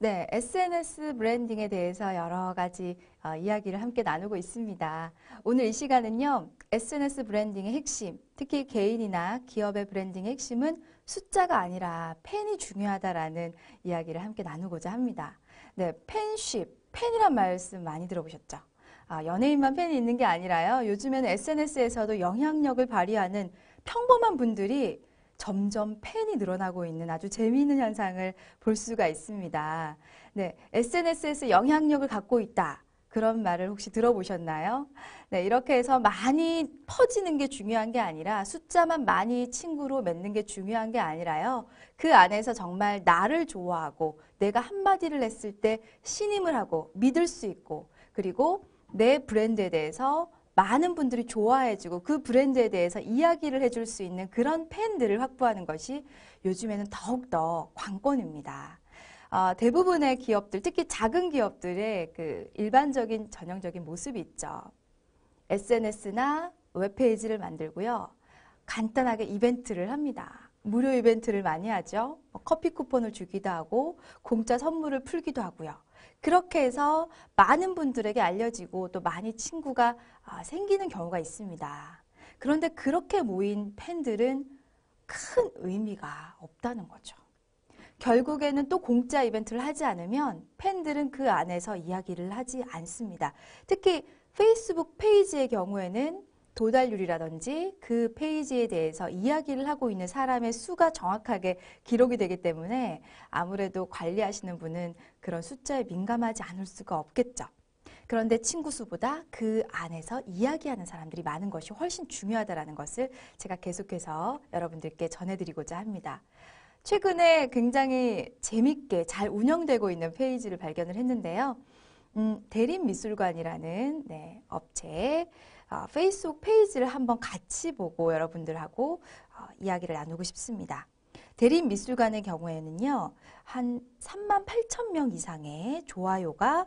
네, SNS 브랜딩에 대해서 여러 가지 이야기를 함께 나누고 있습니다. 오늘 이 시간은요, SNS 브랜딩의 핵심, 특히 개인이나 기업의 브랜딩의 핵심은 숫자가 아니라 팬이 중요하다라는 이야기를 함께 나누고자 합니다. 네, 팬십, 팬이란 말씀 많이 들어보셨죠? 연예인만 팬이 있는 게 아니라요, 요즘에는 SNS에서도 영향력을 발휘하는 평범한 분들이 점점 팬이 늘어나고 있는 아주 재미있는 현상을 볼 수가 있습니다. 네, SNS에서 영향력을 갖고 있다. 그런 말을 혹시 들어보셨나요? 네, 이렇게 해서 많이 퍼지는 게 중요한 게 아니라 숫자만 많이 친구로 맺는 게 중요한 게 아니라요. 그 안에서 정말 나를 좋아하고 내가 한마디를 했을 때 신임을 하고 믿을 수 있고 그리고 내 브랜드에 대해서 많은 분들이 좋아해주고 그 브랜드에 대해서 이야기를 해줄 수 있는 그런 팬들을 확보하는 것이 요즘에는 더욱더 관건입니다. 대부분의 기업들, 특히 작은 기업들의 그 일반적인 전형적인 모습이 있죠. SNS나 웹페이지를 만들고요. 간단하게 이벤트를 합니다. 무료 이벤트를 많이 하죠. 커피 쿠폰을 주기도 하고 공짜 선물을 풀기도 하고요. 그렇게 해서 많은 분들에게 알려지고 또 많이 친구가 생기는 경우가 있습니다. 그런데 그렇게 모인 팬들은 큰 의미가 없다는 거죠. 결국에는 또 공짜 이벤트를 하지 않으면 팬들은 그 안에서 이야기를 하지 않습니다. 특히 페이스북 페이지의 경우에는 도달률이라든지 그 페이지에 대해서 이야기를 하고 있는 사람의 수가 정확하게 기록이 되기 때문에 아무래도 관리하시는 분은 그런 숫자에 민감하지 않을 수가 없겠죠. 그런데 친구 수보다 그 안에서 이야기하는 사람들이 많은 것이 훨씬 중요하다는 것을 제가 계속해서 여러분들께 전해드리고자 합니다. 최근에 굉장히 재밌게 잘 운영되고 있는 페이지를 발견을 했는데요. 대림미술관이라는 업체의 페이스북 페이지를 한번 같이 보고 여러분들하고 이야기를 나누고 싶습니다. 대림미술관의 경우에는요, 한 3만 8천 명 이상의 좋아요가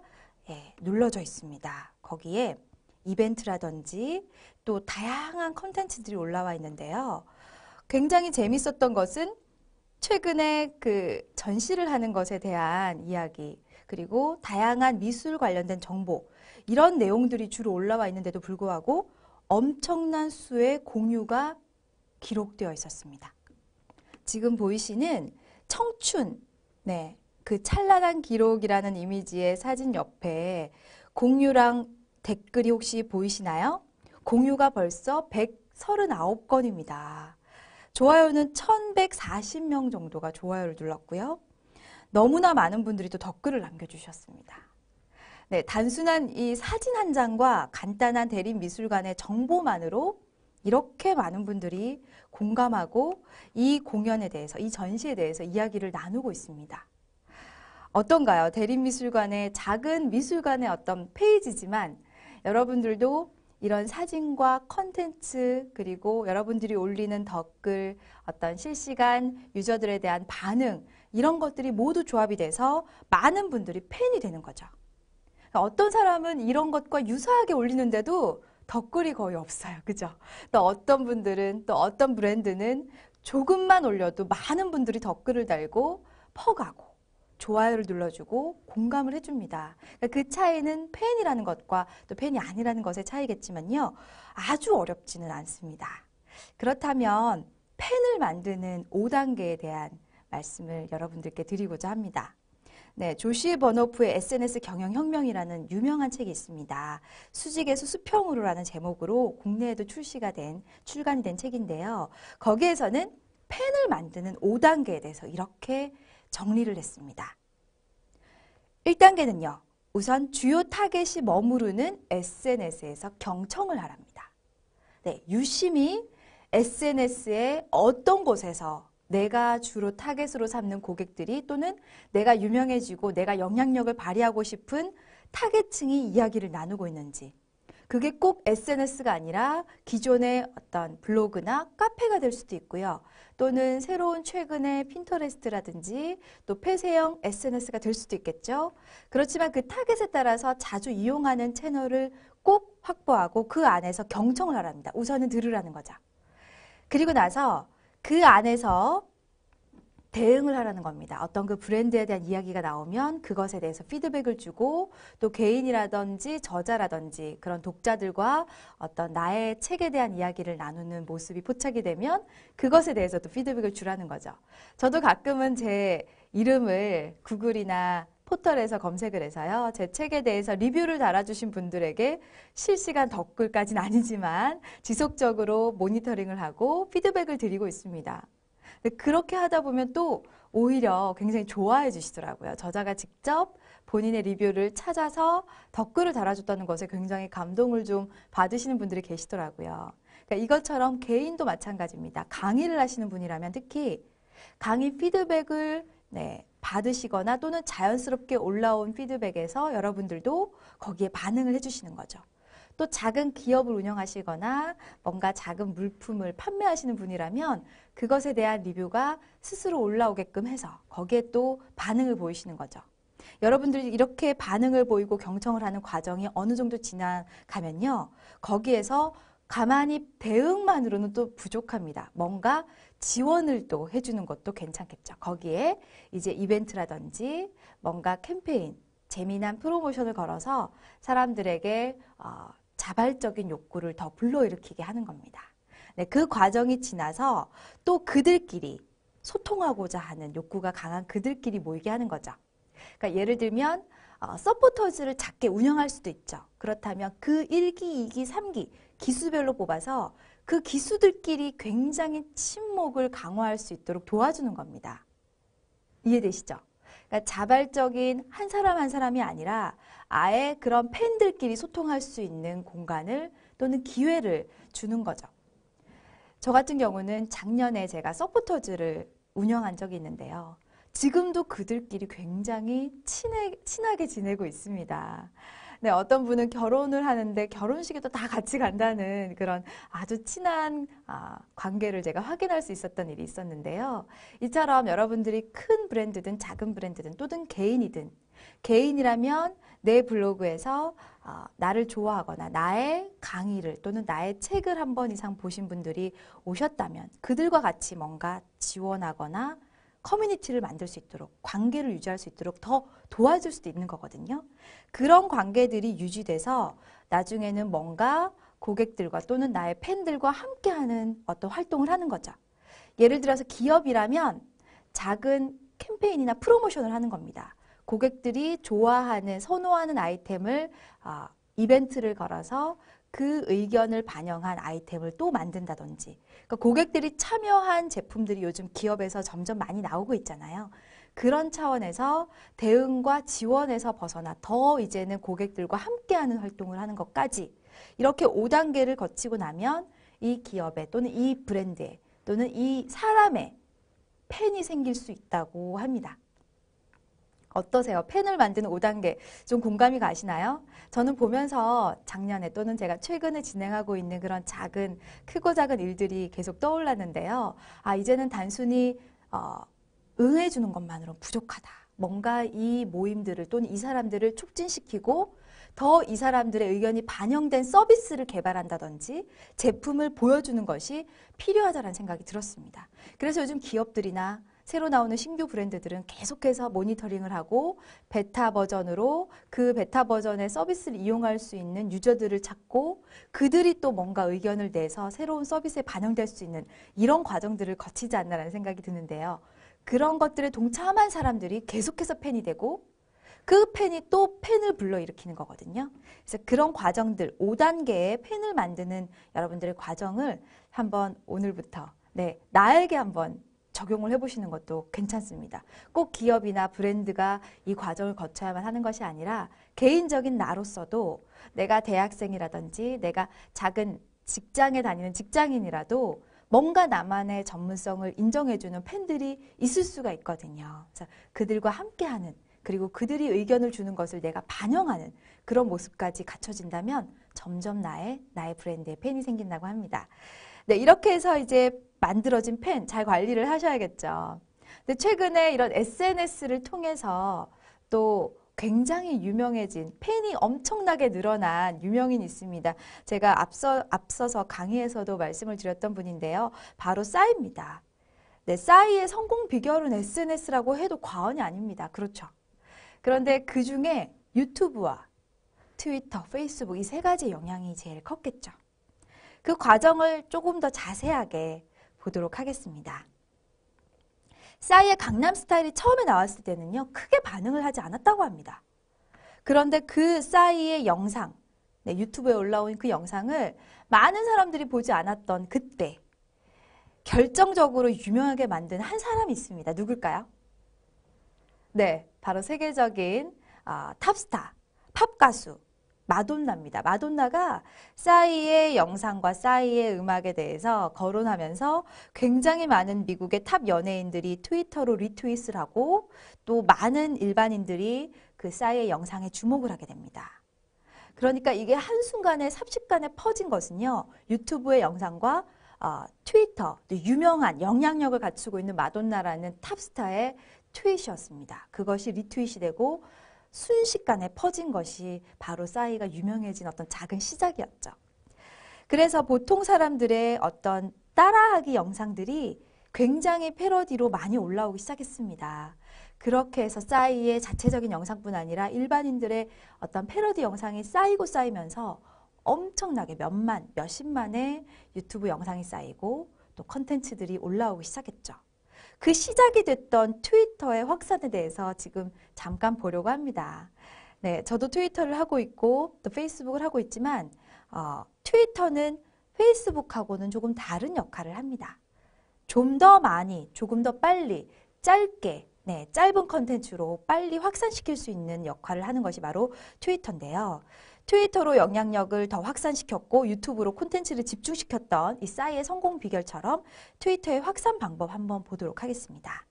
눌러져 있습니다. 거기에 이벤트라든지 또 다양한 컨텐츠들이 올라와 있는데요. 굉장히 재밌었던 것은 최근에 그 전시를 하는 것에 대한 이야기, 그리고 다양한 미술 관련된 정보, 이런 내용들이 주로 올라와 있는데도 불구하고 엄청난 수의 공유가 기록되어 있었습니다. 지금 보이시는 청춘, 그 찬란한 기록이라는 이미지의 사진 옆에 공유랑 댓글이 혹시 보이시나요? 공유가 벌써 139건입니다. 좋아요는 1140명 정도가 좋아요를 눌렀고요. 너무나 많은 분들이 또 댓글을 남겨주셨습니다. 네, 단순한 이 사진 한 장과 간단한 대림미술관의 정보만으로 이렇게 많은 분들이 공감하고 이 공연에 대해서, 이 전시에 대해서 이야기를 나누고 있습니다. 어떤가요? 대림미술관의 작은 미술관의 어떤 페이지지만 여러분들도 이런 사진과 컨텐츠 그리고 여러분들이 올리는 댓글, 어떤 실시간 유저들에 대한 반응 이런 것들이 모두 조합이 돼서 많은 분들이 팬이 되는 거죠. 어떤 사람은 이런 것과 유사하게 올리는데도 댓글이 거의 없어요. 그죠? 또 어떤 분들은 또 어떤 브랜드는 조금만 올려도 많은 분들이 댓글을 달고 퍼가고 좋아요를 눌러주고 공감을 해줍니다. 그 차이는 팬이라는 것과 또 팬이 아니라는 것의 차이겠지만요. 아주 어렵지는 않습니다. 그렇다면 팬을 만드는 5단계에 대한 말씀을 여러분들께 드리고자 합니다. 네, 조시 버너프의 SNS 경영혁명이라는 유명한 책이 있습니다. 수직에서 수평으로라는 제목으로 국내에도 출간이 된 책인데요. 거기에서는 팬을 만드는 5단계에 대해서 이렇게 정리를 했습니다. 1단계는요. 우선 주요 타겟이 머무르는 SNS에서 경청을 하랍니다. 네, 유심히 SNS의 어떤 곳에서 내가 주로 타겟으로 삼는 고객들이 또는 내가 유명해지고 내가 영향력을 발휘하고 싶은 타겟층이 이야기를 나누고 있는지, 그게 꼭 SNS가 아니라 기존의 어떤 블로그나 카페가 될 수도 있고요. 또는 새로운 최근의 핀터레스트라든지 또 폐쇄형 SNS가 될 수도 있겠죠. 그렇지만 그 타겟에 따라서 자주 이용하는 채널을 꼭 확보하고 그 안에서 경청을 하랍니다. 우선은 들으라는 거죠. 그리고 나서 그 안에서 대응을 하라는 겁니다. 어떤 그 브랜드에 대한 이야기가 나오면 그것에 대해서 피드백을 주고 또 개인이라든지 저자라든지 그런 독자들과 어떤 나의 책에 대한 이야기를 나누는 모습이 포착이 되면 그것에 대해서도 피드백을 주라는 거죠. 저도 가끔은 제 이름을 구글이나 포털에서 검색을 해서요. 제 책에 대해서 리뷰를 달아주신 분들에게 실시간 댓글까지는 아니지만 지속적으로 모니터링을 하고 피드백을 드리고 있습니다. 근데 그렇게 하다 보면 또 오히려 굉장히 좋아해 주시더라고요. 저자가 직접 본인의 리뷰를 찾아서 댓글을 달아줬다는 것에 굉장히 감동을 좀 받으시는 분들이 계시더라고요. 그러니까 이것처럼 개인도 마찬가지입니다. 강의를 하시는 분이라면 특히 강의 피드백을 받으시거나 또는 자연스럽게 올라온 피드백에서 여러분들도 거기에 반응을 해주시는 거죠. 또 작은 기업을 운영하시거나 뭔가 작은 물품을 판매하시는 분이라면 그것에 대한 리뷰가 스스로 올라오게끔 해서 거기에 또 반응을 보이시는 거죠. 여러분들이 이렇게 반응을 보이고 경청을 하는 과정이 어느 정도 지나가면요. 거기에서 가만히 대응만으로는 또 부족합니다. 뭔가 지원을 또 해주는 것도 괜찮겠죠. 거기에 이제 이벤트라든지 뭔가 캠페인, 재미난 프로모션을 걸어서 사람들에게 자발적인 욕구를 더 불러일으키게 하는 겁니다. 네, 그 과정이 지나서 또 그들끼리 소통하고자 하는 욕구가 강한 그들끼리 모이게 하는 거죠. 그러니까 예를 들면 서포터즈를 작게 운영할 수도 있죠. 그렇다면 그 1기, 2기, 3기 기수별로 뽑아서 그 기수들끼리 굉장히 친목을 강화할 수 있도록 도와주는 겁니다. 이해되시죠? 그러니까 자발적인 한 사람 한 사람이 아니라 아예 그런 팬들끼리 소통할 수 있는 공간을 또는 기회를 주는 거죠. 저 같은 경우는 작년에 제가 서포터즈를 운영한 적이 있는데요. 지금도 그들끼리 굉장히 친하게 지내고 있습니다. 네, 어떤 분은 결혼을 하는데 결혼식에도 다 같이 간다는 그런 아주 친한 관계를 제가 확인할 수 있었던 일이 있었는데요. 이처럼 여러분들이 큰 브랜드든 작은 브랜드든 또는 개인이든 개인이라면 내 블로그에서 나를 좋아하거나 나의 강의를 또는 나의 책을 한 번 이상 보신 분들이 오셨다면 그들과 같이 뭔가 지원하거나 커뮤니티를 만들 수 있도록 관계를 유지할 수 있도록 더 도와줄 수도 있는 거거든요. 그런 관계들이 유지돼서 나중에는 뭔가 고객들과 또는 나의 팬들과 함께하는 어떤 활동을 하는 거죠. 예를 들어서 기업이라면 작은 캠페인이나 프로모션을 하는 겁니다. 고객들이 좋아하는 선호하는 아이템을 이벤트를 걸어서 그 의견을 반영한 아이템을 또 만든다든지 그러니까 고객들이 참여한 제품들이 요즘 기업에서 점점 많이 나오고 있잖아요. 그런 차원에서 대응과 지원에서 벗어나 더 이제는 고객들과 함께하는 활동을 하는 것까지 이렇게 5단계를 거치고 나면 이 기업에 또는 이 브랜드에 또는 이 사람의 팬이 생길 수 있다고 합니다. 어떠세요? 팬을 만드는 5단계 좀 공감이 가시나요? 저는 보면서 작년에 또는 제가 최근에 진행하고 있는 그런 크고 작은 일들이 계속 떠올랐는데요. 이제는 단순히 응해주는 것만으로는 부족하다. 뭔가 이 모임들을 또는 이 사람들을 촉진시키고 더 이 사람들의 의견이 반영된 서비스를 개발한다든지 제품을 보여주는 것이 필요하다는 생각이 들었습니다. 그래서 요즘 기업들이나 새로 나오는 신규 브랜드들은 계속해서 모니터링을 하고 베타 버전으로 그 베타 버전의 서비스를 이용할 수 있는 유저들을 찾고 그들이 또 뭔가 의견을 내서 새로운 서비스에 반영될 수 있는 이런 과정들을 거치지 않나라는 생각이 드는데요. 그런 것들에 동참한 사람들이 계속해서 팬이 되고 그 팬이 또 팬을 불러일으키는 거거든요. 그래서 그런 과정들, 5단계의 팬을 만드는 여러분들의 과정을 한번 오늘부터 나에게 한번 적용을 해보시는 것도 괜찮습니다. 꼭 기업이나 브랜드가 이 과정을 거쳐야만 하는 것이 아니라 개인적인 나로서도 내가 대학생이라든지 내가 작은 직장에 다니는 직장인이라도 뭔가 나만의 전문성을 인정해주는 팬들이 있을 수가 있거든요. 그래서 그들과 함께하는 그리고 그들이 의견을 주는 것을 내가 반영하는 그런 모습까지 갖춰진다면 점점 나의 브랜드의 팬이 생긴다고 합니다. 네, 이렇게 해서 이제 만들어진 팬 잘 관리를 하셔야겠죠. 근데 최근에 이런 SNS를 통해서 또 굉장히 유명해진 팬이 엄청나게 늘어난 유명인이 있습니다. 제가 앞서서 강의에서도 말씀을 드렸던 분인데요. 바로 싸이입니다. 네, 싸이의 성공 비결은 SNS라고 해도 과언이 아닙니다. 그렇죠. 그런데 그 중에 유튜브와 트위터, 페이스북 이 세 가지 영향이 제일 컸겠죠. 그 과정을 조금 더 자세하게 보도록 하겠습니다. 싸이의 강남 스타일이 처음에 나왔을 때는요, 크게 반응을 하지 않았다고 합니다. 그런데 그 싸이의 영상, 네, 유튜브에 올라온 그 영상을 많은 사람들이 보지 않았던 그때 결정적으로 유명하게 만든 한 사람이 있습니다. 누굴까요? 네, 바로 세계적인 탑스타, 팝 가수 마돈나입니다. 마돈나가 싸이의 영상과 싸이의 음악에 대해서 거론하면서 굉장히 많은 미국의 탑 연예인들이 트위터로 리트윗을 하고 또 많은 일반인들이 그 싸이의 영상에 주목을 하게 됩니다. 그러니까 이게 한순간에 삽시간에 퍼진 것은요. 유튜브의 영상과 트위터, 또 유명한 영향력을 갖추고 있는 마돈나라는 탑스타의 트윗이었습니다. 그것이 리트윗이 되고 순식간에 퍼진 것이 바로 싸이가 유명해진 어떤 작은 시작이었죠. 그래서 보통 사람들의 어떤 따라하기 영상들이 굉장히 패러디로 많이 올라오기 시작했습니다. 그렇게 해서 싸이의 자체적인 영상뿐 아니라 일반인들의 어떤 패러디 영상이 쌓이고 쌓이면서 엄청나게 몇만, 몇십만의 유튜브 영상이 쌓이고 또 컨텐츠들이 올라오기 시작했죠. 그 시작이 됐던 트위터의 확산에 대해서 지금 잠깐 보려고 합니다. 네, 저도 트위터를 하고 있고 또 페이스북을 하고 있지만 트위터는 페이스북하고는 조금 다른 역할을 합니다. 좀 더 많이, 조금 더 빨리, 짧게, 네, 짧은 컨텐츠로 빨리 확산시킬 수 있는 역할을 하는 것이 바로 트위터인데요. 트위터로 영향력을 더 확산시켰고 유튜브로 콘텐츠를 집중시켰던 이 싸이의 성공 비결처럼 트위터의 확산 방법 한번 보도록 하겠습니다.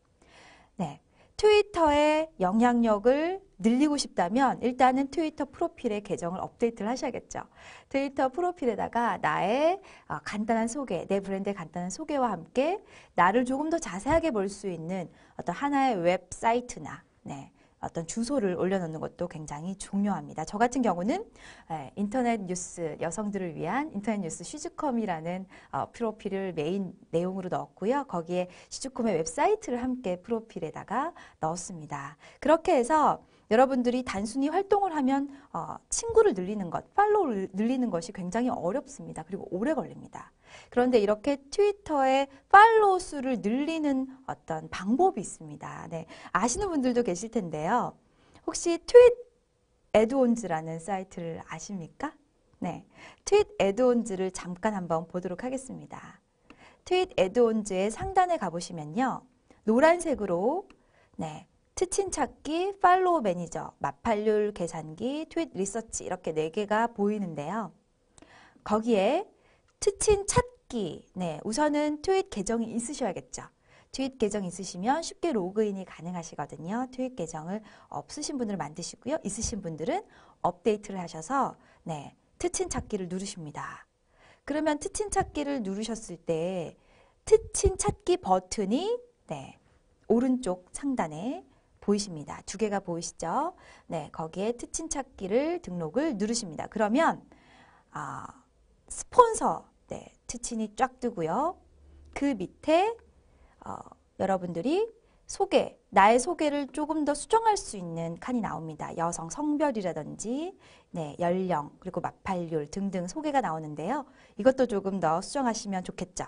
네, 트위터의 영향력을 늘리고 싶다면 일단은 트위터 프로필의 계정을 업데이트를 하셔야겠죠. 트위터 프로필에다가 나의 간단한 소개, 내 브랜드의 간단한 소개와 함께 나를 조금 더 자세하게 볼 수 있는 어떤 하나의 웹사이트나 네, 어떤 주소를 올려놓는 것도 굉장히 중요합니다. 저 같은 경우는 인터넷 뉴스, 여성들을 위한 인터넷 뉴스 시즈컴이라는 프로필을 메인 내용으로 넣었고요. 거기에 시즈컴의 웹사이트를 함께 프로필에다가 넣었습니다. 그렇게 해서 여러분들이 단순히 활동을 하면 친구를 늘리는 것, 팔로우를 늘리는 것이 굉장히 어렵습니다. 그리고 오래 걸립니다. 그런데 이렇게 트위터의 팔로우 수를 늘리는 어떤 방법이 있습니다. 네, 아시는 분들도 계실 텐데요. 혹시 트윗 애드온즈라는 사이트를 아십니까? 네, 트윗 애드온즈를 잠깐 한번 보도록 하겠습니다. 트윗 애드온즈의 상단에 가보시면요. 노란색으로 네, 트친 찾기, 팔로우 매니저, 마팔률 계산기, 트윗 리서치 이렇게 4개가 보이는데요. 거기에 트친 찾기, 네, 우선은 트윗 계정이 있으셔야겠죠. 트윗 계정 있으시면 쉽게 로그인이 가능하시거든요. 트윗 계정을 없으신 분들은 만드시고요. 있으신 분들은 업데이트를 하셔서 네, 트친 찾기를 누르십니다. 그러면 트친 찾기를 누르셨을 때 트친 찾기 버튼이 네, 오른쪽 상단에 보이십니다. 2개가 보이시죠? 네, 거기에 트친 찾기를 등록을 누르십니다. 그러면 스폰서 네, 트친이 쫙 뜨고요. 그 밑에 여러분들이 소개, 나의 소개를 조금 더 수정할 수 있는 칸이 나옵니다. 여성 성별이라든지 네, 연령 그리고 마팔률 등등 소개가 나오는데요. 이것도 조금 더 수정하시면 좋겠죠.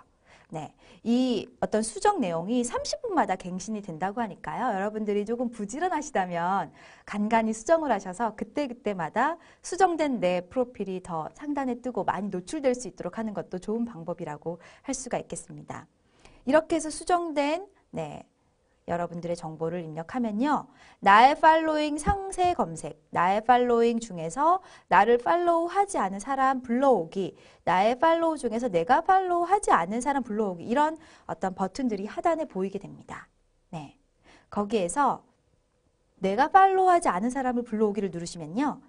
네, 이 어떤 수정 내용이 30분마다 갱신이 된다고 하니까요. 여러분들이 조금 부지런하시다면 간간히 수정을 하셔서 그때그때마다 수정된 내 프로필이 더 상단에 뜨고 많이 노출될 수 있도록 하는 것도 좋은 방법이라고 할 수가 있겠습니다. 이렇게 해서 수정된 네, 여러분들의 정보를 입력하면요. 나의 팔로잉 상세 검색, 나의 팔로잉 중에서 나를 팔로우하지 않은 사람 불러오기, 나의 팔로우 중에서 내가 팔로우하지 않은 사람 불러오기 이런 어떤 버튼들이 하단에 보이게 됩니다. 네, 거기에서 내가 팔로우하지 않은 사람을 불러오기를 누르시면요.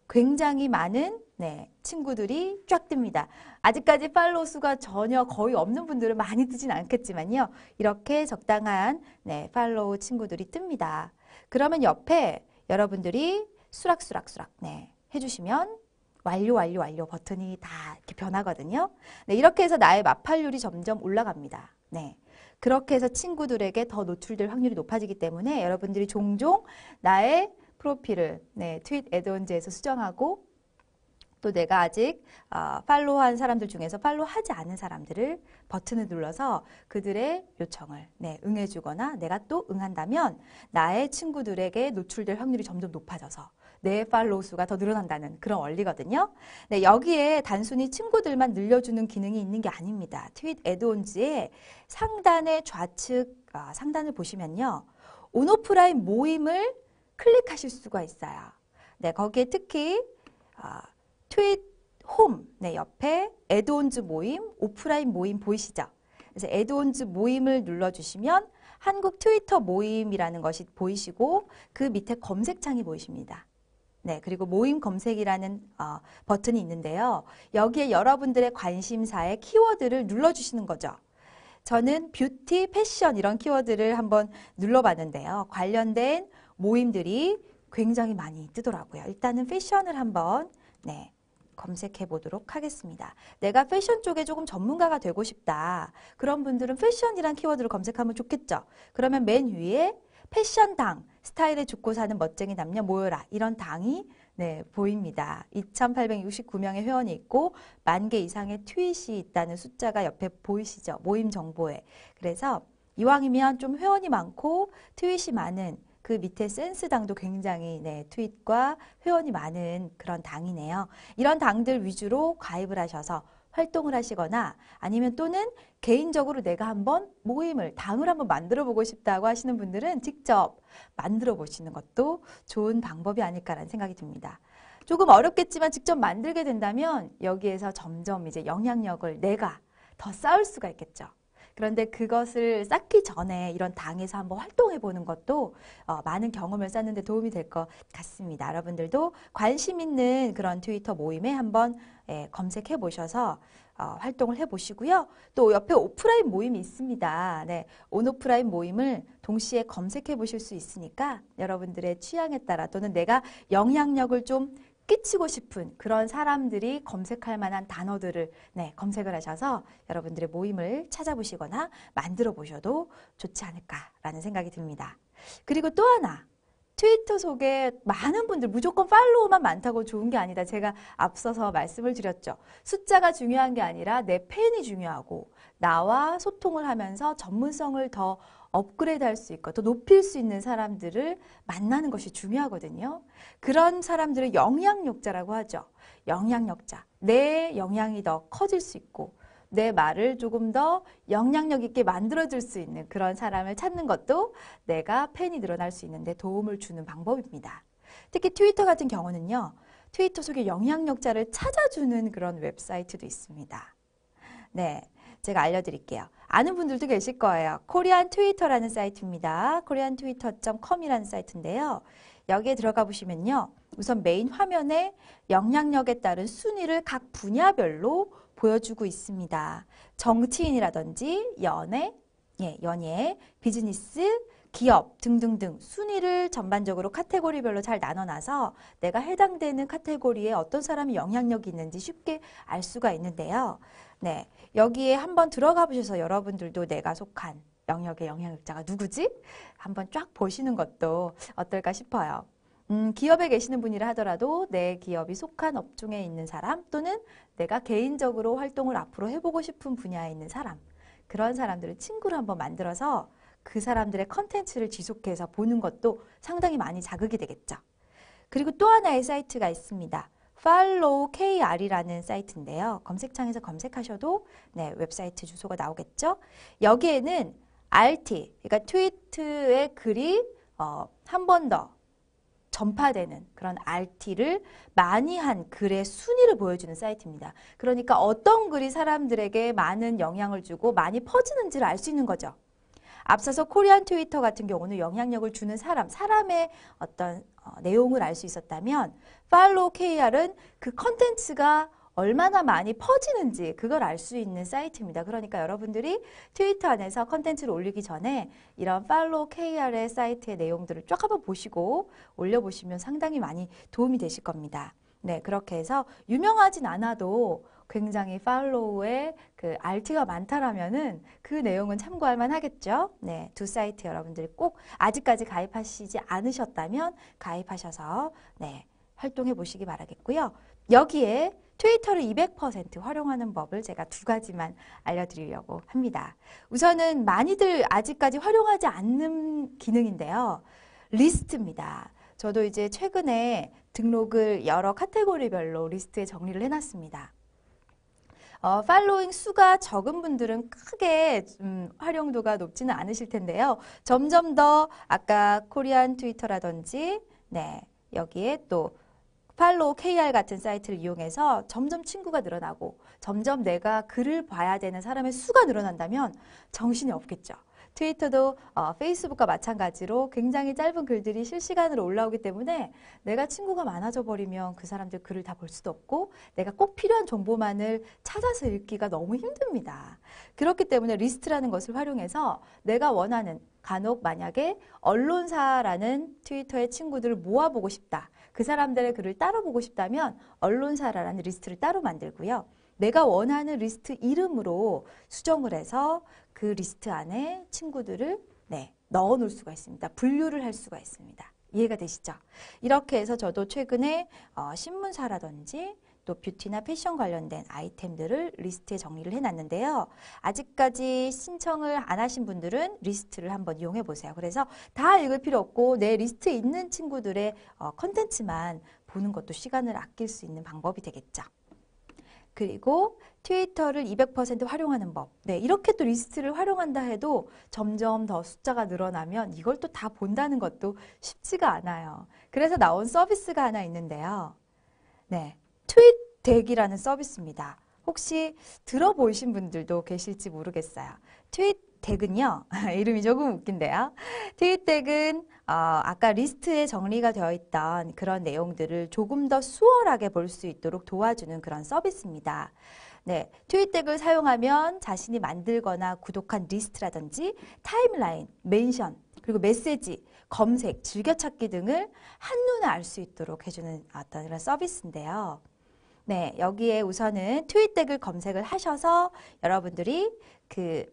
굉장히 많은 네, 친구들이 쫙 뜹니다. 아직까지 팔로우 수가 전혀 거의 없는 분들은 많이 뜨진 않겠지만요. 이렇게 적당한 네, 팔로우 친구들이 뜹니다. 그러면 옆에 여러분들이 수락수락수락 네, 해주시면 완료 버튼이 다 이렇게 변하거든요. 네, 이렇게 해서 나의 마팔률이 점점 올라갑니다. 네. 그렇게 해서 친구들에게 더 노출될 확률이 높아지기 때문에 여러분들이 종종 나의 프로필을 트윗 애드온즈에서 수정하고 또 내가 아직 팔로우한 사람들 중에서 팔로우하지 않은 사람들을 버튼을 눌러서 그들의 요청을 응해주거나 내가 또 응한다면 나의 친구들에게 노출될 확률이 점점 높아져서 내 팔로우 수가 더 늘어난다는 그런 원리거든요. 네, 여기에 단순히 친구들만 늘려주는 기능이 있는 게 아닙니다. 트윗 애드온즈의 상단의 좌측 상단을 보시면요. 온오프라인 모임을 클릭하실 수가 있어요. 네, 거기에 특히 트윗 홈 옆에 애드온즈 모임, 오프라인 모임 보이시죠? 그래서 애드온즈 모임을 눌러주시면 한국 트위터 모임이라는 것이 보이시고 그 밑에 검색창이 보이십니다. 네, 그리고 모임 검색이라는 버튼이 있는데요. 여기에 여러분들의 관심사의 키워드를 눌러주시는 거죠. 저는 뷰티, 패션 이런 키워드를 한번 눌러봤는데요. 관련된 모임들이 굉장히 많이 뜨더라고요. 일단은 패션을 한번 검색해 보도록 하겠습니다. 내가 패션 쪽에 조금 전문가가 되고 싶다. 그런 분들은 패션이란 키워드를 검색하면 좋겠죠. 그러면 맨 위에 패션당, 스타일에 죽고 사는 멋쟁이 남녀 모여라. 이런 당이 보입니다. 2,869명의 회원이 있고 10,000개 이상의 트윗이 있다는 숫자가 옆에 보이시죠? 모임 정보에. 그래서 이왕이면 좀 회원이 많고 트윗이 많은 그 밑에 센스당도 굉장히 트윗과 회원이 많은 그런 당이네요. 이런 당들 위주로 가입을 하셔서 활동을 하시거나 아니면 또는 개인적으로 내가 한번 모임을, 당을 한번 만들어 보고 싶다고 하시는 분들은 직접 만들어 보시는 것도 좋은 방법이 아닐까라는 생각이 듭니다. 조금 어렵겠지만 직접 만들게 된다면 여기에서 점점 이제 영향력을 내가 더 쌓을 수가 있겠죠. 그런데 그것을 쌓기 전에 이런 당에서 한번 활동해 보는 것도 많은 경험을 쌓는 데 도움이 될 것 같습니다. 여러분들도 관심 있는 그런 트위터 모임에 한번 검색해 보셔서 활동을 해 보시고요. 또 옆에 오프라인 모임이 있습니다. 온오프라인 모임을 동시에 검색해 보실 수 있으니까 여러분들의 취향에 따라 또는 내가 영향력을 좀 끼치고 싶은 그런 사람들이 검색할 만한 단어들을 검색을 하셔서 여러분들의 모임을 찾아보시거나 만들어 보셔도 좋지 않을까라는 생각이 듭니다. 그리고 또 하나, 트위터 속에 많은 분들 무조건 팔로우만 많다고 좋은 게 아니다. 제가 앞서서 말씀을 드렸죠. 숫자가 중요한 게 아니라 내 팬이 중요하고 나와 소통을 하면서 전문성을 더 업그레이드 할 수 있고 또 높일 수 있는 사람들을 만나는 것이 중요하거든요. 그런 사람들을 영향력자라고 하죠. 영향력자. 내 영향이 더 커질 수 있고 내 말을 조금 더 영향력 있게 만들어줄 수 있는 그런 사람을 찾는 것도 내가 팬이 늘어날 수 있는데 도움을 주는 방법입니다. 특히 트위터 같은 경우는요. 트위터 속에 영향력자를 찾아주는 그런 웹사이트도 있습니다. 네, 제가 알려드릴게요. 아는 분들도 계실 거예요. 코리안 트위터라는 사이트입니다. koreantwitter.com이라는 사이트인데요. 여기에 들어가 보시면요. 우선 메인 화면에 영향력에 따른 순위를 각 분야별로 보여주고 있습니다. 정치인이라든지 연예, 비즈니스, 기업 등등등 순위를 전반적으로 카테고리별로 잘 나눠놔서 내가 해당되는 카테고리에 어떤 사람이 영향력이 있는지 쉽게 알 수가 있는데요. 여기에 한번 들어가 보셔서 여러분들도 내가 속한 영역의 영향력자가 누구지? 한번 쫙 보시는 것도 어떨까 싶어요. 기업에 계시는 분이라 하더라도 내 기업이 속한 업종에 있는 사람 또는 내가 개인적으로 활동을 앞으로 해보고 싶은 분야에 있는 사람, 그런 사람들을 친구로 한번 만들어서 그 사람들의 컨텐츠를 지속해서 보는 것도 상당히 많이 자극이 되겠죠. 그리고 또 하나의 사이트가 있습니다. Follow KR이라는 사이트인데요. 검색창에서 검색하셔도 웹사이트 주소가 나오겠죠. 여기에는 RT, 그러니까 트위트의 글이 한 번 더 전파되는 그런 RT를 많이 한 글의 순위를 보여주는 사이트입니다. 그러니까 어떤 글이 사람들에게 많은 영향을 주고 많이 퍼지는지를 알 수 있는 거죠. 앞서서 코리안 트위터 같은 경우는 영향력을 주는 사람의 어떤 내용을 알 수 있었다면 팔로우 KR은 그 컨텐츠가 얼마나 많이 퍼지는지 그걸 알 수 있는 사이트입니다. 그러니까 여러분들이 트위터 안에서 컨텐츠를 올리기 전에 이런 팔로우 KR의 사이트의 내용들을 쫙 한번 보시고 올려보시면 상당히 많이 도움이 되실 겁니다. 그렇게 해서 유명하진 않아도 굉장히 팔로우에 그 RT가 많다라면은 그 내용은 참고할 만하겠죠. 네, 두 사이트 여러분들이 꼭 아직까지 가입하시지 않으셨다면 가입하셔서 네, 활동해 보시기 바라겠고요. 여기에 트위터를 200% 활용하는 법을 제가 두 가지만 알려드리려고 합니다. 우선은 많이들 아직까지 활용하지 않는 기능인데요. 리스트입니다. 저도 이제 최근에 등록을 여러 카테고리별로 리스트에 정리를 해놨습니다. 팔로잉 수가 적은 분들은 크게 활용도가 높지는 않으실 텐데요. 점점 더 아까 코리안 트위터라든지 네, 여기에 또 팔로우 KR 같은 사이트를 이용해서 점점 친구가 늘어나고 점점 내가 글을 봐야 되는 사람의 수가 늘어난다면 정신이 없겠죠. 트위터도 페이스북과 마찬가지로 굉장히 짧은 글들이 실시간으로 올라오기 때문에 내가 친구가 많아져 버리면 그 사람들 글을 다 볼 수도 없고 내가 꼭 필요한 정보만을 찾아서 읽기가 너무 힘듭니다. 그렇기 때문에 리스트라는 것을 활용해서 내가 원하는 간혹 만약에 언론사라는 트위터의 친구들을 모아보고 싶다. 그 사람들의 글을 따로 보고 싶다면 언론사라는 리스트를 따로 만들고요. 내가 원하는 리스트 이름으로 수정을 해서 그 리스트 안에 친구들을 네, 넣어 놓을 수가 있습니다. 분류를 할 수가 있습니다. 이해가 되시죠? 이렇게 해서 저도 최근에 신문사라든지 또 뷰티나 패션 관련된 아이템들을 리스트에 정리를 해놨는데요. 아직까지 신청을 안 하신 분들은 리스트를 한번 이용해 보세요. 그래서 다 읽을 필요 없고 내 리스트에 있는 친구들의 컨텐츠만 보는 것도 시간을 아낄 수 있는 방법이 되겠죠. 그리고 트위터를 200% 활용하는 법. 네, 이렇게 또 리스트를 활용한다 해도 점점 더 숫자가 늘어나면 이걸 또 다 본다는 것도 쉽지가 않아요. 그래서 나온 서비스가 하나 있는데요. 네, 트윗덱이라는 서비스입니다. 혹시 들어보신 분들도 계실지 모르겠어요. 트윗덱은요, 이름이 조금 웃긴데요. 트윗덱은 아까 리스트에 정리가 되어 있던 그런 내용들을 조금 더 수월하게 볼 수 있도록 도와주는 그런 서비스입니다. 네, 트윗덱을 사용하면 자신이 만들거나 구독한 리스트라든지 타임라인, 멘션, 그리고 메시지, 검색, 즐겨찾기 등을 한눈에 알 수 있도록 해주는 어떤 그런 서비스인데요. 네, 여기에 우선은 트윗덱을 검색을 하셔서 여러분들이 그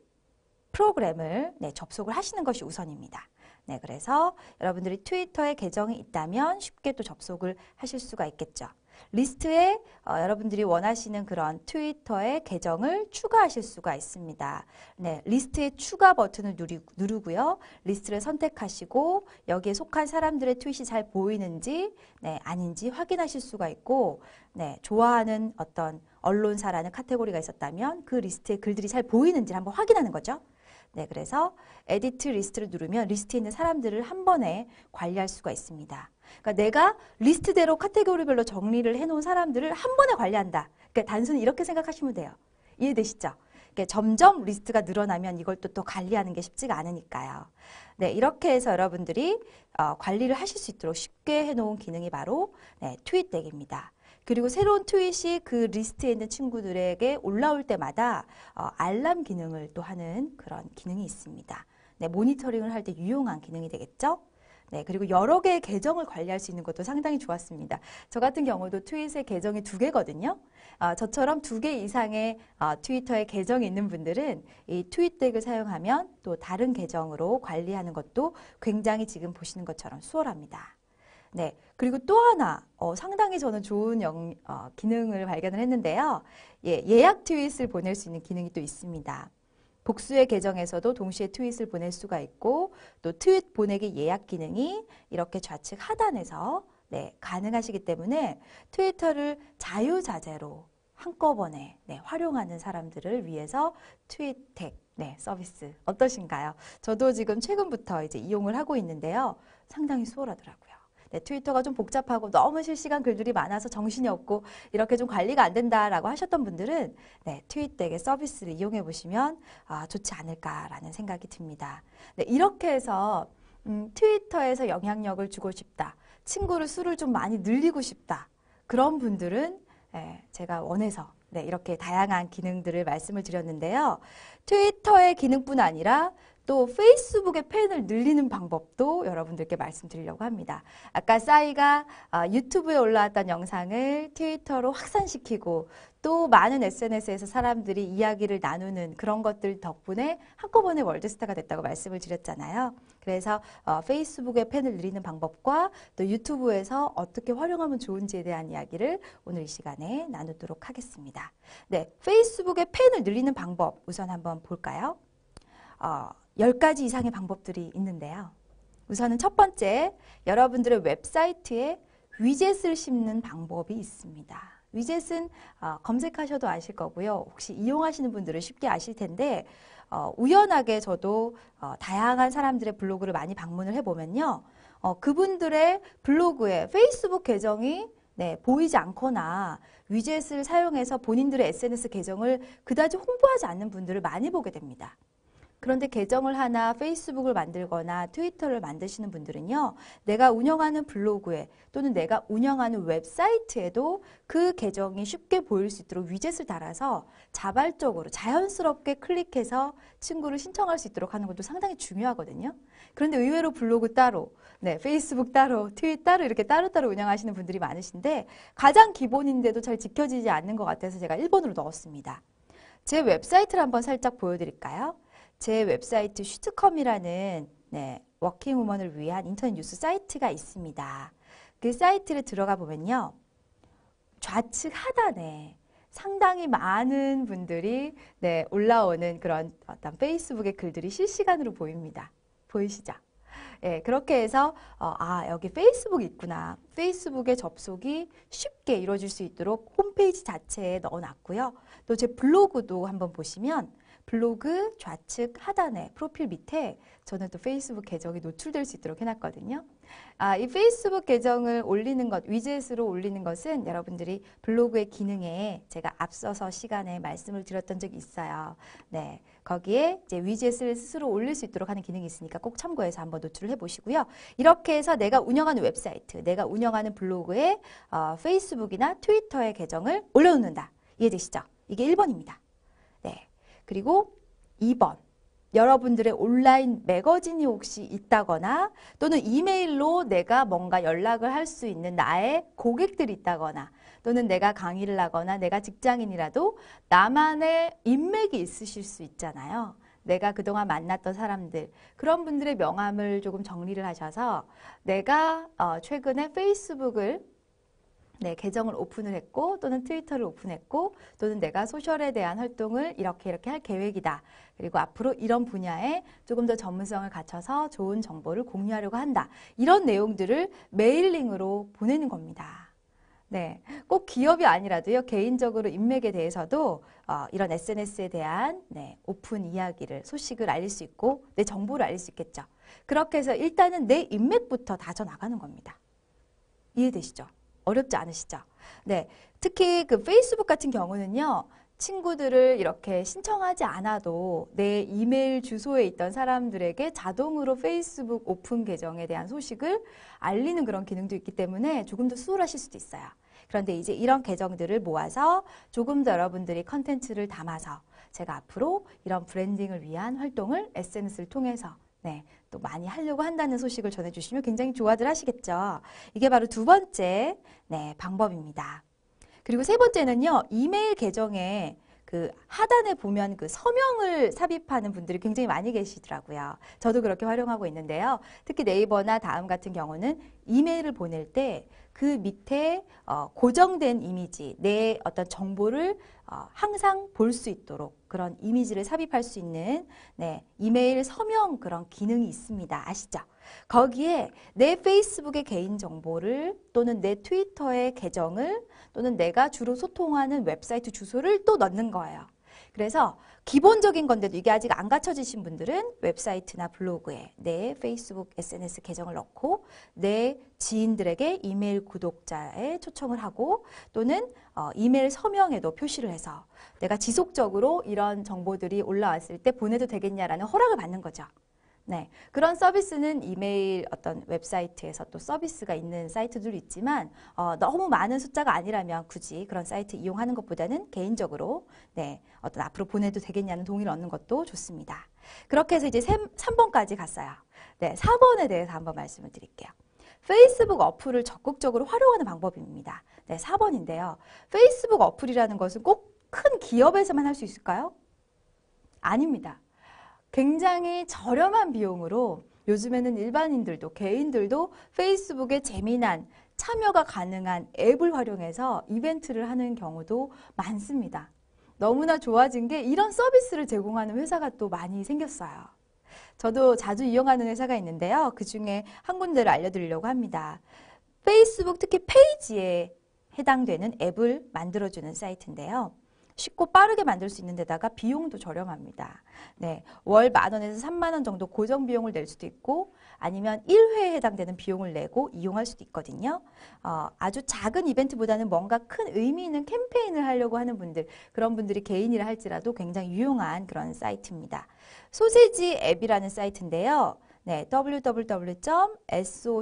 프로그램을 네, 접속을 하시는 것이 우선입니다. 네, 그래서 여러분들이 트위터에 계정이 있다면 쉽게 또 접속을 하실 수가 있겠죠. 리스트에 여러분들이 원하시는 그런 트위터의 계정을 추가하실 수가 있습니다. 네, 리스트의 추가 버튼을 누르고요. 리스트를 선택하시고 여기에 속한 사람들의 트윗이 잘 보이는지 네, 아닌지 확인하실 수가 있고 네, 좋아하는 어떤 언론사라는 카테고리가 있었다면 그 리스트에 글들이 잘 보이는지 한번 확인하는 거죠. 네, 그래서 에디트 리스트를 누르면 리스트에 있는 사람들을 한 번에 관리할 수가 있습니다. 그러니까 내가 리스트대로 카테고리별로 정리를 해놓은 사람들을 한 번에 관리한다. 그러니까 단순히 이렇게 생각하시면 돼요. 이해되시죠? 그러니까 점점 리스트가 늘어나면 이걸 또 관리하는 게 쉽지가 않으니까요. 네, 이렇게 해서 여러분들이 관리를 하실 수 있도록 쉽게 해놓은 기능이 바로 네, 트윗덱입니다. 그리고 새로운 트윗이 그 리스트에 있는 친구들에게 올라올 때마다 알람 기능을 또 하는 그런 기능이 있습니다. 네, 모니터링을 할 때 유용한 기능이 되겠죠? 네, 그리고 여러 개의 계정을 관리할 수 있는 것도 상당히 좋았습니다. 저 같은 경우도 트윗에 계정이 2개거든요. 저처럼 2개 이상의 트위터에 계정이 있는 분들은 이 트윗덱을 사용하면 또 다른 계정으로 관리하는 것도 굉장히 지금 보시는 것처럼 수월합니다. 네, 그리고 또 하나 상당히 저는 좋은 기능을 발견을 했는데요. 예약 트윗을 보낼 수 있는 기능이 또 있습니다. 복수의 계정에서도 동시에 트윗을 보낼 수가 있고 또 트윗 보내기 예약 기능이 이렇게 좌측 하단에서 네, 가능하시기 때문에 트위터를 자유자재로 한꺼번에 네, 활용하는 사람들을 위해서 트윗덱 네, 서비스 어떠신가요? 저도 지금 최근부터 이제 이용을 하고 있는데요. 상당히 수월하더라고요. 네, 트위터가 좀 복잡하고 너무 실시간 글들이 많아서 정신이 없고 이렇게 좀 관리가 안 된다라고 하셨던 분들은 네, 트윗덱의 서비스를 이용해 보시면 좋지 않을까라는 생각이 듭니다. 네, 이렇게 해서 트위터에서 영향력을 주고 싶다. 친구를 수를 좀 많이 늘리고 싶다. 그런 분들은 제가 원해서 네, 이렇게 다양한 기능들을 말씀을 드렸는데요. 트위터의 기능뿐 아니라 또 페이스북의 팬을 늘리는 방법도 여러분들께 말씀드리려고 합니다. 아까 싸이가 유튜브에 올라왔던 영상을 트위터로 확산시키고 또 많은 SNS에서 사람들이 이야기를 나누는 그런 것들 덕분에 한꺼번에 월드스타가 됐다고 말씀을 드렸잖아요. 그래서 페이스북의 팬을 늘리는 방법과 또 유튜브에서 어떻게 활용하면 좋은지에 대한 이야기를 오늘 이 시간에 나누도록 하겠습니다. 네, 페이스북의 팬을 늘리는 방법 우선 한번 볼까요? 10가지 이상의 방법들이 있는데요. 우선은 첫 번째, 여러분들의 웹사이트에 위젯을 심는 방법이 있습니다. 위젯은 검색하셔도 아실 거고요. 혹시 이용하시는 분들은 쉽게 아실 텐데 우연하게 저도 다양한 사람들의 블로그를 많이 방문을 해보면요. 그분들의 블로그에 페이스북 계정이 보이지 않거나 위젯을 사용해서 본인들의 SNS 계정을 그다지 홍보하지 않는 분들을 많이 보게 됩니다. 그런데 계정을 하나 페이스북을 만들거나 트위터를 만드시는 분들은요. 내가 운영하는 블로그에 또는 내가 운영하는 웹사이트에도 그 계정이 쉽게 보일 수 있도록 위젯을 달아서 자발적으로 자연스럽게 클릭해서 친구를 신청할 수 있도록 하는 것도 상당히 중요하거든요. 그런데 의외로 블로그 따로, 페이스북 따로, 트윗 따로 이렇게 따로따로 운영하시는 분들이 많으신데 가장 기본인데도 잘 지켜지지 않는 것 같아서 제가 1번으로 넣었습니다. 제 웹사이트를 한번 살짝 보여드릴까요? 제 웹사이트 슈트컴이라는 워킹우먼을 위한 인터넷 뉴스 사이트가 있습니다. 그 사이트를 들어가 보면요. 좌측 하단에 상당히 많은 분들이 올라오는 그런 어떤 페이스북의 글들이 실시간으로 보입니다. 보이시죠? 그렇게 해서 여기 페이스북이 있구나. 페이스북에 접속이 쉽게 이루어질 수 있도록 홈페이지 자체에 넣어놨고요. 또 제 블로그도 한번 보시면 블로그 좌측 하단에 프로필 밑에 저는 또 페이스북 계정이 노출될 수 있도록 해놨거든요. 이 페이스북 계정을 올리는 것, 위젯으로 올리는 것은 여러분들이 블로그의 기능에 제가 앞서서 시간에 말씀을 드렸던 적이 있어요. 거기에 이제 위젯을 스스로 올릴 수 있도록 하는 기능이 있으니까 꼭 참고해서 한번 노출을 해보시고요. 이렇게 해서 내가 운영하는 웹사이트, 내가 운영하는 블로그에 페이스북이나 트위터의 계정을 올려놓는다. 이해되시죠? 이게 1번입니다. 그리고 2번, 여러분들의 온라인 매거진이 혹시 있다거나 또는 이메일로 내가 뭔가 연락을 할 수 있는 나의 고객들이 있다거나 또는 내가 강의를 하거나 내가 직장인이라도 나만의 인맥이 있으실 수 있잖아요. 내가 그동안 만났던 사람들, 그런 분들의 명함을 조금 정리를 하셔서 내가 최근에 페이스북을 계정을 오픈을 했고 또는 트위터를 오픈했고 또는 내가 소셜에 대한 활동을 이렇게 할 계획이다. 그리고 앞으로 이런 분야에 조금 더 전문성을 갖춰서 좋은 정보를 공유하려고 한다. 이런 내용들을 메일링으로 보내는 겁니다. 꼭 기업이 아니라도요. 개인적으로 인맥에 대해서도 이런 SNS에 대한 오픈 이야기를, 소식을 알릴 수 있고 내 정보를 알릴 수 있겠죠. 그렇게 해서 일단은 내 인맥부터 다져나가는 겁니다. 이해되시죠? 어렵지 않으시죠? 특히 그 페이스북 같은 경우는요. 친구들을 이렇게 신청하지 않아도 내 이메일 주소에 있던 사람들에게 자동으로 페이스북 오픈 계정에 대한 소식을 알리는 그런 기능도 있기 때문에 조금 더 수월하실 수도 있어요. 그런데 이제 이런 계정들을 모아서 조금 더 여러분들이 컨텐츠를 담아서 제가 앞으로 이런 브랜딩을 위한 활동을 SNS를 통해서 또 많이 하려고 한다는 소식을 전해주시면 굉장히 좋아들 하시겠죠. 이게 바로 2번째 방법입니다. 그리고 3번째는요. 이메일 계정에 그 하단에 보면 그 서명을 삽입하는 분들이 굉장히 많이 계시더라고요. 저도 그렇게 활용하고 있는데요. 특히 네이버나 다음 같은 경우는 이메일을 보낼 때 그 밑에 고정된 이미지, 내 어떤 정보를 항상 볼 수 있도록 그런 이미지를 삽입할 수 있는 이메일 서명 그런 기능이 있습니다. 아시죠? 거기에 내 페이스북의 개인정보를 또는 내 트위터의 계정을 또는 내가 주로 소통하는 웹사이트 주소를 또 넣는 거예요. 그래서 기본적인 건데도 이게 아직 안 갖춰지신 분들은 웹사이트나 블로그에 내 페이스북 SNS 계정을 넣고 내 지인들에게 이메일 구독자에 초청을 하고 또는 이메일 서명에도 표시를 해서 내가 지속적으로 이런 정보들이 올라왔을 때 보내도 되겠냐라는 허락을 받는 거죠. 네, 그런 서비스는 이메일 어떤 웹사이트에서 또 서비스가 있는 사이트들도 있지만 너무 많은 숫자가 아니라면 굳이 그런 사이트 이용하는 것보다는 개인적으로 네, 어떤 앞으로 보내도 되겠냐는 동의를 얻는 것도 좋습니다. 그렇게 해서 이제 3번까지 갔어요. 네, 4번에 대해서 한번 말씀을 드릴게요. 페이스북 어플을 적극적으로 활용하는 방법입니다. 네, 4번인데요. 페이스북 어플이라는 것은 꼭 큰 기업에서만 할 수 있을까요? 아닙니다. 굉장히 저렴한 비용으로 요즘에는 일반인들도 개인들도 페이스북에 재미난 참여가 가능한 앱을 활용해서 이벤트를 하는 경우도 많습니다. 너무나 좋아진 게 이런 서비스를 제공하는 회사가 또 많이 생겼어요. 저도 자주 이용하는 회사가 있는데요. 그중에 한 군데를 알려드리려고 합니다. 페이스북 특히 페이지에 해당되는 앱을 만들어주는 사이트인데요. 쉽고 빠르게 만들 수 있는 데다가 비용도 저렴합니다. 네, 월 10,000원에서 30,000원 정도 고정 비용을 낼 수도 있고 아니면 1회에 해당되는 비용을 내고 이용할 수도 있거든요. 아주 작은 이벤트보다는 뭔가 큰 의미 있는 캠페인을 하려고 하는 분들, 그런 분들이 개인이라 할지라도 굉장히 유용한 그런 사이트입니다. 소세지 앱이라는 사이트인데요. 네,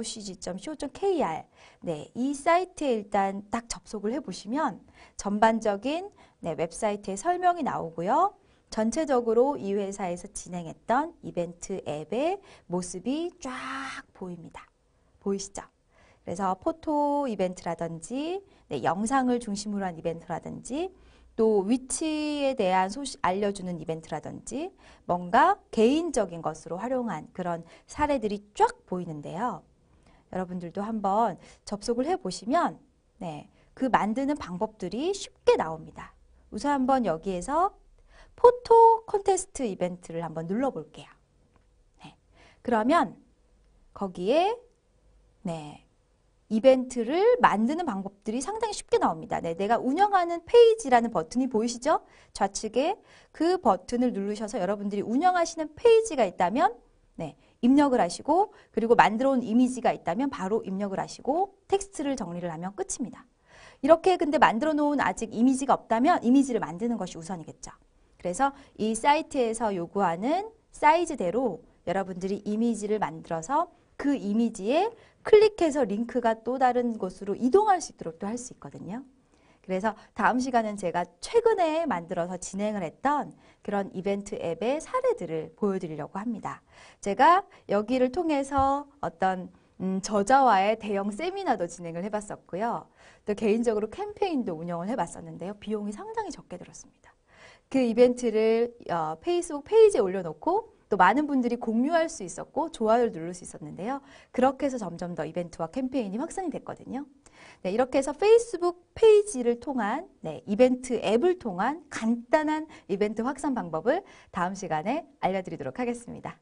www.socg.co.kr 네, 이 사이트에 일단 딱 접속을 해보시면 전반적인 네, 웹사이트의 설명이 나오고요. 전체적으로 이 회사에서 진행했던 이벤트 앱의 모습이 쫙 보입니다. 보이시죠? 그래서 포토 이벤트라든지 네, 영상을 중심으로 한 이벤트라든지 또 위치에 대한 소식 알려주는 이벤트라든지 뭔가 개인적인 것으로 활용한 그런 사례들이 쫙 보이는데요. 여러분들도 한번 접속을 해보시면 네, 그 만드는 방법들이 쉽게 나옵니다. 우선 한번 여기에서 포토 콘테스트 이벤트를 한번 눌러볼게요. 네, 그러면 거기에 네, 이벤트를 만드는 방법들이 상당히 쉽게 나옵니다. 네, 내가 운영하는 페이지라는 버튼이 보이시죠? 좌측에 그 버튼을 누르셔서 여러분들이 운영하시는 페이지가 있다면 네, 입력을 하시고 그리고 만들어 온 이미지가 있다면 바로 입력을 하시고 텍스트를 정리를 하면 끝입니다. 이렇게 근데 만들어 놓은 아직 이미지가 없다면 이미지를 만드는 것이 우선이겠죠. 그래서 이 사이트에서 요구하는 사이즈대로 여러분들이 이미지를 만들어서 그 이미지에 클릭해서 링크가 또 다른 곳으로 이동할 수 있도록 또 할 수 있거든요. 그래서 다음 시간은 제가 최근에 만들어서 진행을 했던 그런 이벤트 앱의 사례들을 보여드리려고 합니다. 제가 여기를 통해서 어떤 저자와의 대형 세미나도 진행을 해봤었고요. 또 개인적으로 캠페인도 운영을 해봤었는데요. 비용이 상당히 적게 들었습니다. 그 이벤트를 페이스북 페이지에 올려놓고 또 많은 분들이 공유할 수 있었고 좋아요를 누를 수 있었는데요. 그렇게 해서 점점 더 이벤트와 캠페인이 확산이 됐거든요. 네, 이렇게 해서 페이스북 페이지를 통한 네, 이벤트 앱을 통한 간단한 이벤트 확산 방법을 다음 시간에 알려드리도록 하겠습니다.